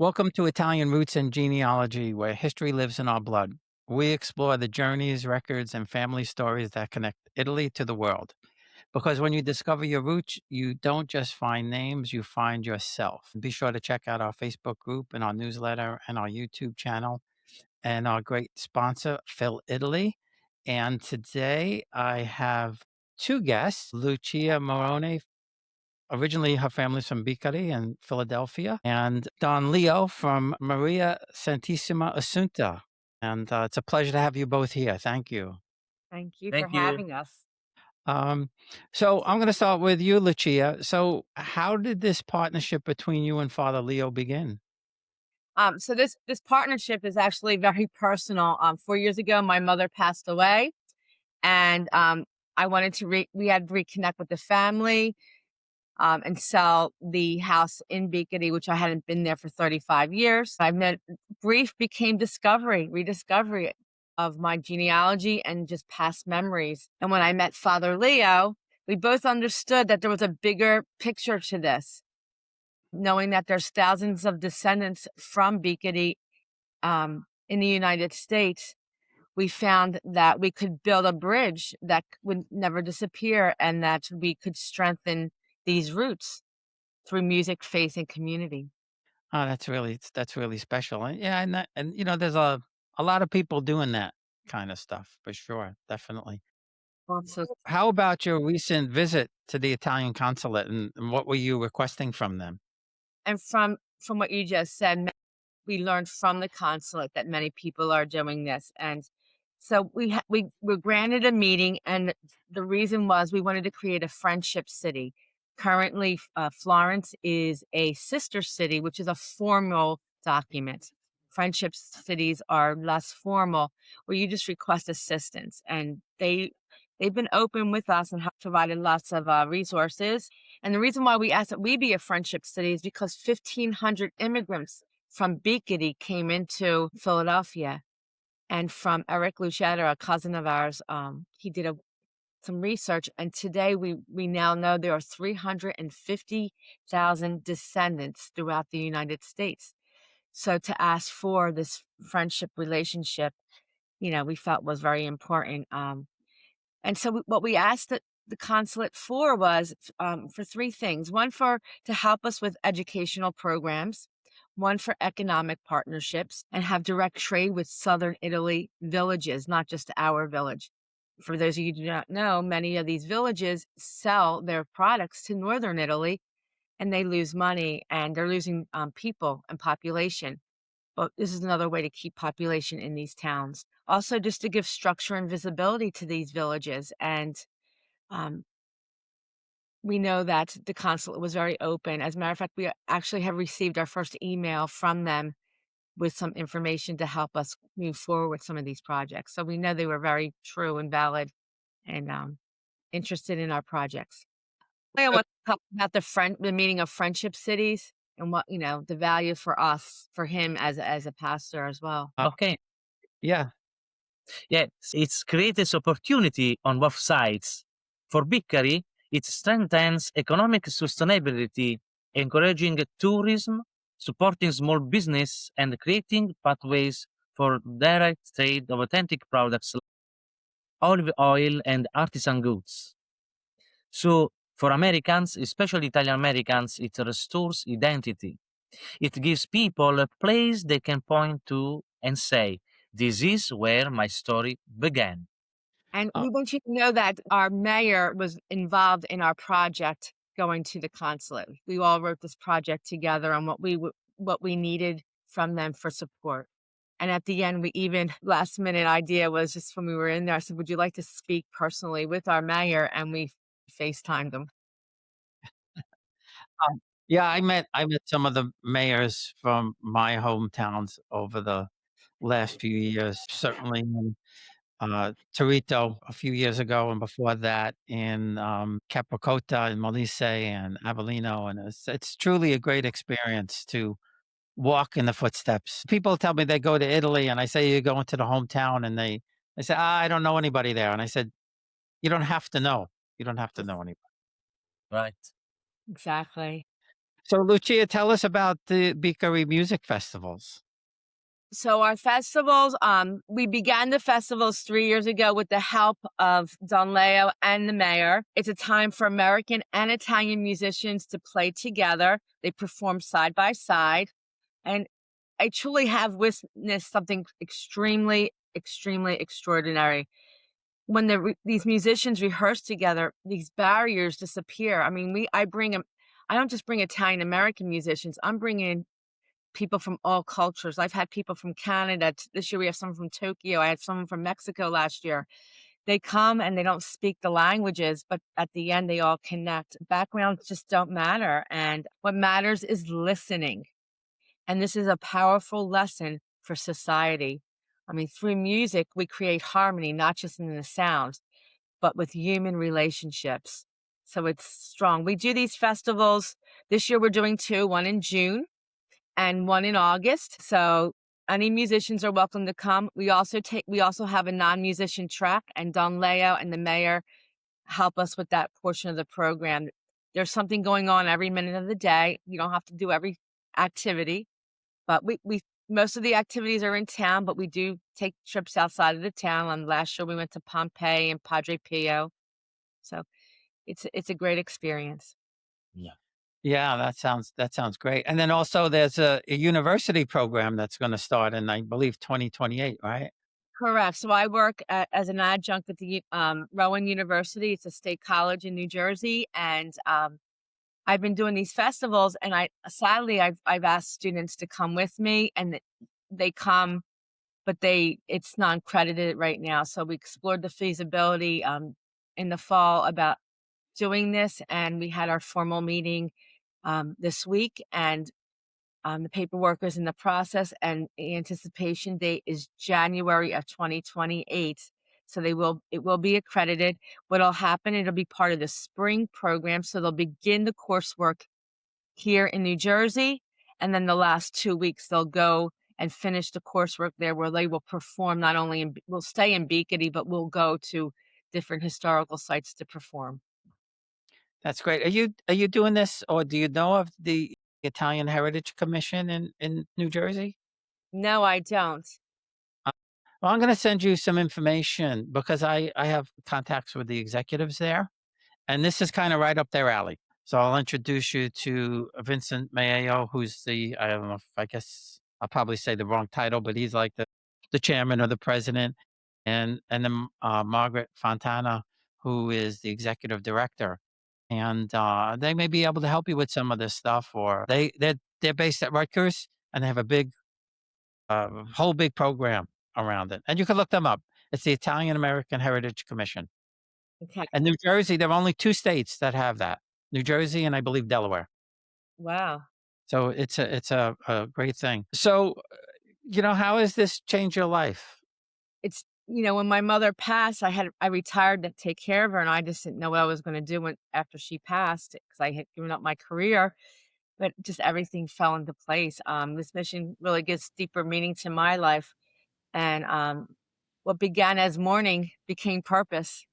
Welcome to Italian Roots and Genealogy, where history lives in our blood. We explore the journeys, records, and family stories that connect Italy to the world. Because when you discover your roots, you don't just find names, you find yourself. Be sure to check out our Facebook group and our newsletter and our YouTube channel and our great sponsor, Phil Italy. And today I have two guests, Lucia Morone. Originally, her family's from Biccari in Philadelphia, and Don Leo from Maria Santissima Assunta. And it's a pleasure to have you both here. Thank you. Thank you for Thank you. having us. Um, so I'm going to start with you, Lucia. So, how did this partnership between you and Father Leo begin? So this partnership is actually very personal. 4 years ago, my mother passed away, and I wanted to we had to reconnect with the family and sell the house in Biccari, which I hadn't been there for 35 years. I met grief became rediscovery of my genealogy and just past memories. And when I met Father Leo, we both understood that there was a bigger picture to this, knowing that there's thousands of descendants from Biccari in the United States. We found that we could build a bridge that would never disappear and that we could strengthen these roots through music, faith, and community. Oh, that's really special. And yeah, and there's a lot of people doing that kind of stuff for sure, definitely. Also, How about your recent visit to the Italian consulate, and what were you requesting from them? and from what you just said, we learned from the consulate that many people are doing this, and so we were granted a meeting, and the reason was we wanted to create a friendship city. Currently, Florence is a sister city, which is a formal document. Friendship cities are less formal, where you just request assistance, and they've been open with us and have provided lots of resources. And the reason why we asked that we be a friendship city is because 1,500 immigrants from Biccari came into Philadelphia. And from Eric Lucetta, a cousin of ours, he did some research, and today we now know there are 350,000 descendants throughout the United States. So to ask for this friendship relationship, we felt was very important. And so what we asked the consulate for was for three things: one, for to help us with educational programs; one, for economic partnerships and have direct trade with Southern Italy villages, not just our village. For those of you who do not know, many of these villages sell their products to Northern Italy, and they lose money, and they're losing people and population. But this is another way to keep population in these towns. Also, just to give structure and visibility to these villages. And um, we know that the consulate was very open. As a matter of fact, we actually have received our first email from them with some information to help us move forward with some of these projects. So we know they were very true and valid and interested in our projects. I So want to talk about the meaning of friendship cities and what, the value for us, for him as a pastor as well. Okay. yeah, Yes, it's creates opportunity on both sides. For Biccari, it strengthens economic sustainability, encouraging tourism, supporting small business, and creating pathways for direct trade of authentic products like olive oil and artisan goods. So, for Americans, especially Italian Americans, it restores identity. It gives people a place they can point to and say, this is where my story began. And uh, we want you to know that our mayor was involved in our project going to the consulate. We all wrote this project together on what we needed from them for support. And at the end, we even last minute idea was just when we were in there, I said, "Would you like to speak personally with our mayor?" And we FaceTimed them. yeah. I met some of the mayors from my hometowns over the last few years. Certainly in Torito a few years ago, and before that in Capricota and Molise and Avellino, and it's truly a great experience to walk in the footsteps. People tell me they go to Italy, and I say, "You're going to the hometown," and they say, "I don't know anybody there," and I said, "You don't have to know. You don't have to know anybody." Right. Exactly. So, Lucia, tell us about the Biccari music festivals. So our festivals, we began the festivals 3 years ago with the help of Don Leo and the mayor. It's a time for American and Italian musicians to play together. They perform side by side, and I truly have witnessed something extremely, extremely extraordinary. When these musicians rehearse together, these barriers disappear. I mean, I don't just bring Italian American musicians. I'm bringing people from all cultures. I've had people from Canada. This year we have someone from Tokyo. I had someone from Mexico last year. They come and they don't speak the languages, but at the end they all connect. Backgrounds just don't matter. And what matters is listening. And this is a powerful lesson for society. I mean, through music, we create harmony, not just in the sounds, but with human relationships. So it's strong. We do these festivals. This year we're doing two, one in June and one in August. So any musicians are welcome to come. We also have a non-musician track, and Don Leo and the mayor help us with that portion of the program. There's something going on every minute of the day. You don't have to do every activity, but we most of the activities are in town, but we do take trips outside of the town. And last year we went to Pompeii and Padre Pio. So it's a great experience. Yeah. Yeah, that sounds great. And then also there's a university program that's gonna start in, I believe, 2028, right? Correct. So I work as an adjunct at the Rowan University. It's a state college in New Jersey, and I've been doing these festivals. And I've asked students to come with me, and they come, but it's non credited right now. So we explored the feasibility in the fall about doing this, and we had our formal meeting this week, and the paperwork is in the process, and the anticipation date is January of 2028. So it will be accredited. What'll happen, it'll be part of the spring program. So they'll begin the coursework here in New Jersey. And then the last 2 weeks, they'll go and finish the coursework there where they will perform not only we'll stay in Biccari, but we'll go to different historical sites to perform. That's great. Are you doing this, or do you know of the Italian Heritage Commission in New Jersey? No, I don't. Uh, well, I'm gonna send you some information because I have contacts with the executives there, and this is kinda right up their alley. So I'll introduce you to Vincent Maeo, who's I don't know if I guess I'll probably say the wrong title, but he's like the chairman or the president, and then, Margaret Fontana, who is the executive director. And, they may be able to help you with some of this stuff, or they're based at Rutgers, and they have a whole big program around it, and you can look them up. It's the Italian American Heritage Commission. Okay. And New Jersey, there are only 2 states that have that, New Jersey and I believe Delaware. Wow. So it's a great thing. So, how has this changed your life? When my mother passed, I retired to take care of her, and I just didn't know what I was gonna do after she passed because I had given up my career, but just everything fell into place. This mission really gives deeper meaning to my life, and, what began as mourning became purpose.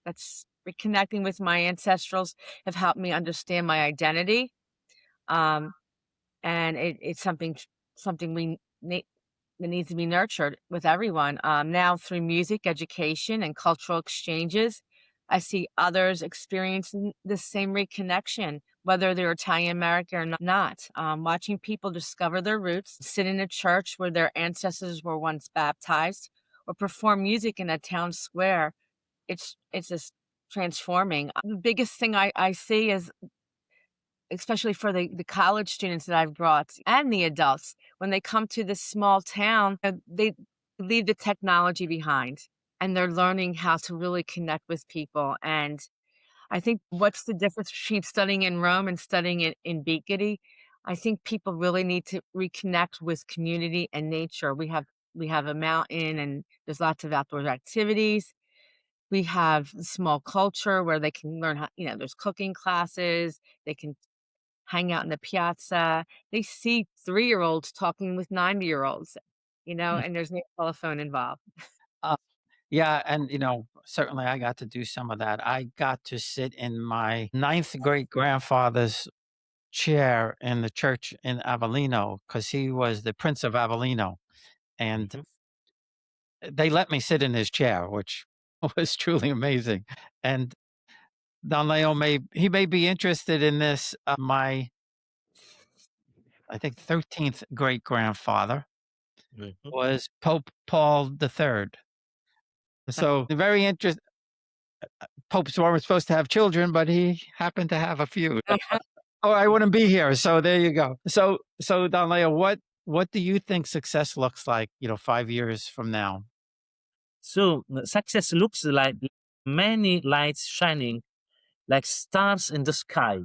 That's reconnecting with my ancestrals have helped me understand my identity, um, and it's something that needs to be nurtured with everyone. Now, through music, education, and cultural exchanges, I see others experiencing the same reconnection, whether they're Italian American or not. Watching people discover their roots, sit in a church where their ancestors were once baptized, or perform music in a town square, it's just transforming. The biggest thing I see is, especially for the college students that I've brought and the adults, when they come to this small town, they leave the technology behind, and they're learning how to really connect with people. And I think what's the difference between studying in Rome and studying in Biccari? I think people really need to reconnect with community and nature. We have a mountain, and there's lots of outdoor activities. We have small culture where they can learn there's cooking classes. They can hang out in the piazza. They see 3-year-olds talking with 90-year-olds, Mm. and there's no telephone involved. Uh, yeah, and, certainly I got to do some of that. I got to sit in my ninth great grandfather's chair in the church in Avellino because he was the Prince of Avellino, and Mhm. they let me sit in his chair, which was truly amazing. And Don Leo may be interested in this. My I think 13th great grandfather Mhm. was Pope Paul III. So very interesting. Popes weren't supposed to have children, but he happened to have a few. Oh, I wouldn't be here. So there you go. So Don Leo, what do you think success looks like, 5 years from now? So success looks like many lights shining like stars in the sky.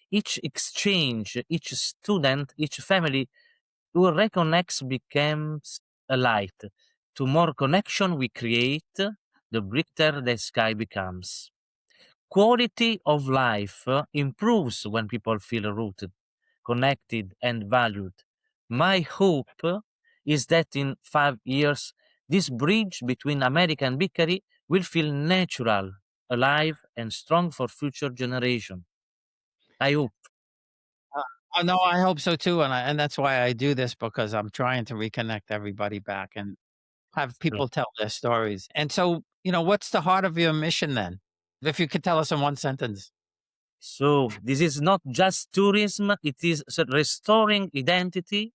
Each exchange, each student, each family who reconnects becomes a light. To more connection we create, the brighter the sky becomes. Quality of life improves when people feel rooted, connected, and valued. My hope is that in 5 years, this bridge between America and Biccari will feel natural, alive, and strong for future generations. I hope. Uh, no, I hope so too, and that's why I do this because I'm trying to reconnect everybody back and have So, people tell their stories. And so, what's the heart of your mission then? If you could tell us in one sentence. so this is not just tourism, it is restoring identity,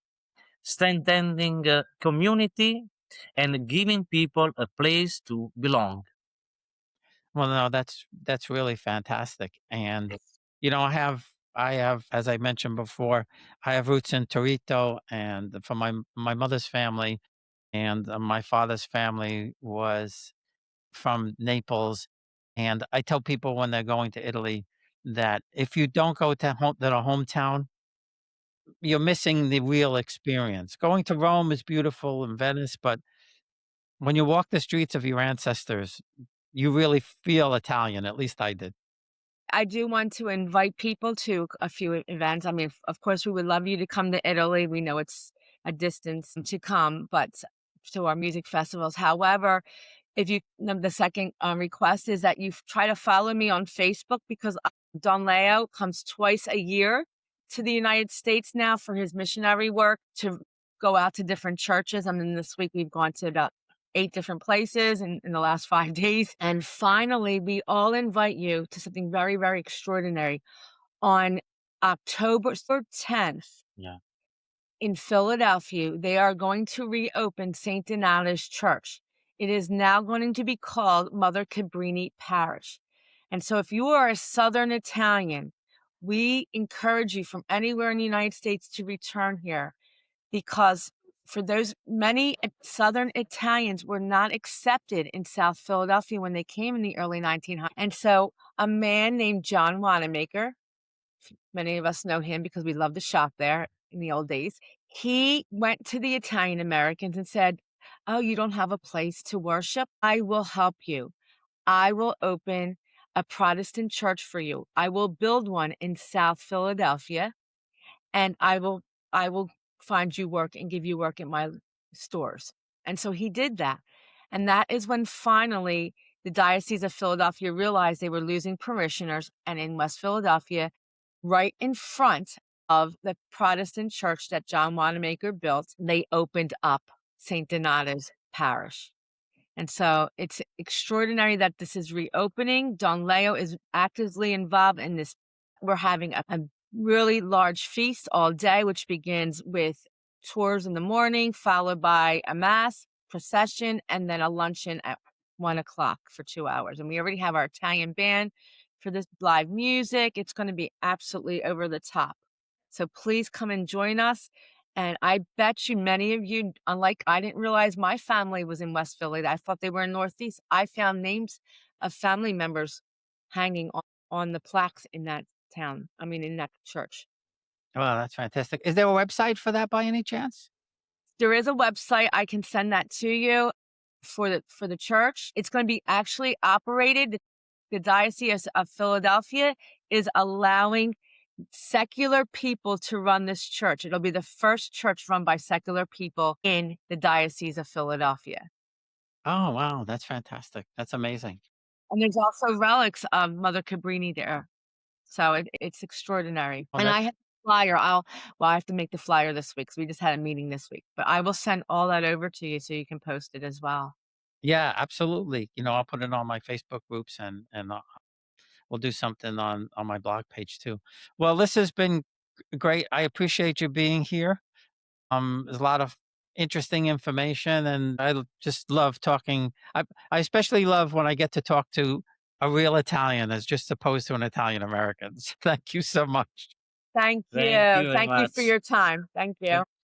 strengthening community, and giving people a place to belong. Well, no, that's really fantastic. And I have, as I mentioned before, I have roots in Torito, and from my mother's family, and my father's family was from Naples. And I tell people when they're going to Italy that if you don't go to the hometown, you're missing the real experience. Going to Rome is beautiful and Venice, but when you walk the streets of your ancestors, you really feel Italian. At least I did. I do want to invite people to a few events. I mean, of course, we would love you to come to Italy. We know it's a distance to come, but to our music festivals. However, if you the second request is that you try to follow me on Facebook because Don Leo comes twice a year to the United States now for his missionary work to go out to different churches. I mean, this week we've gone to about 8 different places in the last 5 days. And finally, we all invite you to something very, very extraordinary on October 10th Yeah. in Philadelphia. They are going to reopen St. Donata's Church. It is now going to be called Mother Cabrini Parish. And so if you are a Southern Italian, we encourage you from anywhere in the United States to return here because for those many Southern Italians were not accepted in South Philadelphia when they came in the early 1900s. And so a man named John Wanamaker, many of us know him because we loved to shop there in the old days. He went to the Italian Americans and said, "Oh, you don't have a place to worship? I will help you. I will open a Protestant church for you. I will build one in South Philadelphia and I will find you work and give you work at my stores." And so he did that. And that is when finally the Diocese of Philadelphia realized they were losing parishioners. And in West Philadelphia, right in front of the Protestant church that John Wanamaker built, they opened up St. Donata's Parish. And so it's extraordinary that this is reopening. Don Leo is actively involved in this. We're having a really large feast all day, which begins with tours in the morning, followed by a mass, procession, and then a luncheon at 1 o'clock for 2 hours. And we already have our Italian band for this live music. It's going to be absolutely over the top. So please come and join us. And I bet you many of you, unlike I didn't realize my family was in West Philly. I thought they were in Northeast. I found names of family members hanging on the plaques in that town. I mean, in that church. Well, that's fantastic. Is there a website for that by any chance? There is a website. I can send that to you for the church. It's going to be actually operated. The Diocese of Philadelphia is allowing secular people to run this church. It'll be the first church run by secular people in the Diocese of Philadelphia. Oh, wow, that's fantastic. That's amazing. And there's also relics of Mother Cabrini there. So it's extraordinary. Well, And I that's have a flyer. I have to make the flyer this week 'cause we just had a meeting this week, but I will send all that over to you so you can post it as well. yeah, absolutely. I'll put it on my Facebook groups and we'll do something on my blog page too. Well, this has been great. I appreciate you being here. There's a lot of interesting information, and just love talking. I especially love when I get to talk to a real Italian as just opposed to an Italian American. So thank you so much. Thank Thank you. you very Thank you for much. your time. Thank you. Thank